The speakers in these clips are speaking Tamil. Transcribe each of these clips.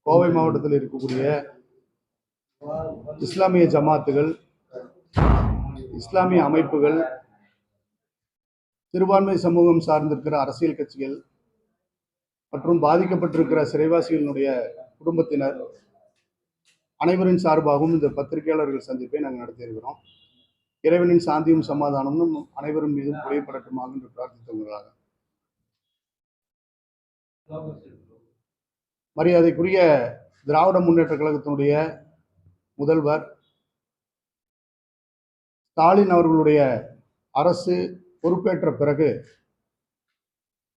கோவை மாவட்டத்தில் இருக்கக்கூடிய இஸ்லாமிய ஜமாத்துகள், இஸ்லாமிய அமைப்புகள், சிறுபான்மை சமூகம் சார்ந்திருக்கிற அரசியல் கட்சிகள் மற்றும் பாதிக்கப்பட்டிருக்கிற சிறைவாசிகளினுடைய குடும்பத்தினர் அனைவரின் சார்பாகவும் இந்த பத்திரிகையாளர்கள் சந்திப்பை நாங்கள் நடத்தியிருக்கிறோம். இறைவனின் சாந்தியும் சமாதானமும் அனைவரும் மீதும் புரியப்படட்டுமாக என்று பிரார்த்தித்தவர்களாக மரியாதைக்குரிய திராவிட முன்னேற்ற கழகத்தினுடைய முதல்வர் ஸ்டாலின் அவர்களுடைய அரசு பொறுப்பேற்ற பிறகு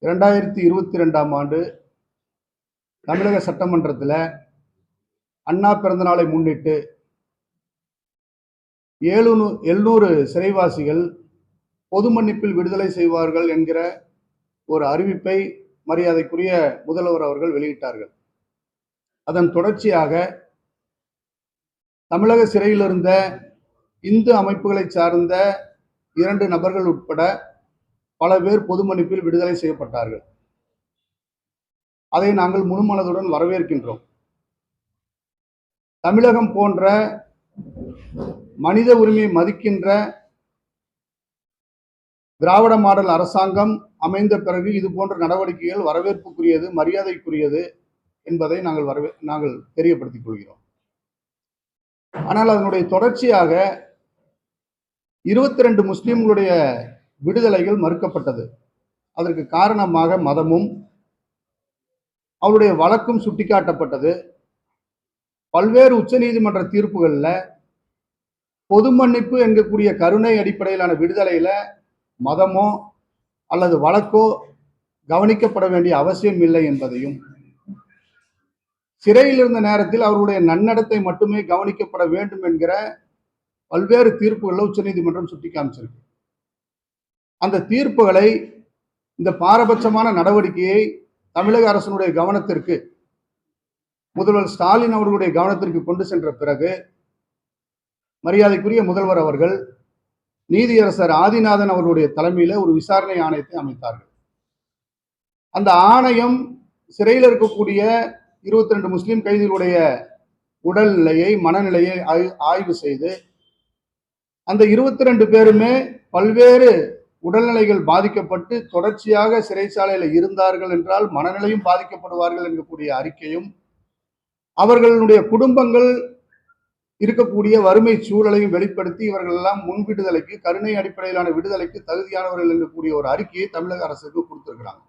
2022ஆம் ஆண்டு தமிழக சட்டமன்றத்தில் அண்ணா பிறந்த நாளை முன்னிட்டு 700 சிறைவாசிகள் பொது மன்னிப்பில் விடுதலை செய்வார்கள் என்கிற ஒரு அறிவிப்பை மரியாதைக்குரிய முதல்வர் அவர்கள் வெளியிட்டார்கள். அதன் தொடர்ச்சியாக தமிழக சிறையில் இருந்த இந்து அமைப்புகளை சார்ந்த 2 நபர்கள் உட்பட பல பேர் பொது மன்னிப்பில் விடுதலை செய்யப்பட்டார்கள். அதை நாங்கள் முழுமனதுடன் வரவேற்கின்றோம். தமிழகம் போன்ற மனித உரிமையை மதிக்கின்ற திராவிட மாடல் அரசாங்கம் அமைந்த பிறகு இது போன்ற நடவடிக்கைகள் வரவேற்புக்குரியது, மரியாதைக்குரியது என்பதை நாங்கள் தெரியப்படுத்திக் கொள்கிறோம். ஆனால் அதனுடைய தொடர்ச்சியாக 22 முஸ்லிம்களுடைய விடுதலைகள் மறுக்கப்பட்டது. அதற்கு காரணமாக மதமும் அவருடைய வழக்கும் சுட்டிக்காட்டப்பட்டது. பல்வேறு உச்சநீதிமன்ற தீர்ப்புகளில் பொது மன்னிப்பு என்கக்கூடிய கருணை அடிப்படையிலான விடுதலையில மதமோ அல்லது வழக்கோ கவனிக்கப்பட வேண்டிய அவசியம் இல்லை என்பதையும், சிறையில் இருந்த நேரத்தில் அவருடைய நன்னடத்தை மட்டுமே கவனிக்கப்பட வேண்டும் என்கிற பல்வேறு தீர்ப்புகளில் உச்சநீதிமன்றம் சுட்டி காமிச்சிருக்கு. அந்த தீர்ப்புகளை, இந்த பாரபட்சமான நடவடிக்கையை தமிழக அரசினுடைய கவனத்திற்கு, முதல்வர் ஸ்டாலின் அவர்களுடைய கவனத்திற்கு கொண்டு சென்ற பிறகு மரியாதைக்குரிய முதல்வர் அவர்கள் நீதியரசர் ஆதிநாதன் அவர்களுடைய தலைமையில் ஒரு விசாரணை ஆணையத்தை அமைத்தார்கள். அந்த ஆணையம் சிறையில் இருக்கக்கூடிய 22 முஸ்லிம் கைதிகளுடைய உடல்நிலையை, மனநிலையை ஆய்வு செய்து அந்த 22 பேருமே பல்வேறு உடல்நிலைகள் பாதிக்கப்பட்டு தொடர்ச்சியாக சிறைச்சாலையில் இருந்தார்கள் என்றால் மனநிலையும் பாதிக்கப்படுவார்கள் என்கக்கூடிய அறிக்கையும், அவர்களுடைய குடும்பங்கள் இருக்கக்கூடிய வறுமை சூழலையும் வெளிப்படுத்தி இவர்கள் எல்லாம் முன் விடுதலைக்கு, கருணை அடிப்படையிலான விடுதலைக்கு தகுதியானவர்கள் என்கக்கூடிய ஒரு அறிக்கையை தமிழக அரசுக்கு கொடுத்திருக்கிறாங்க.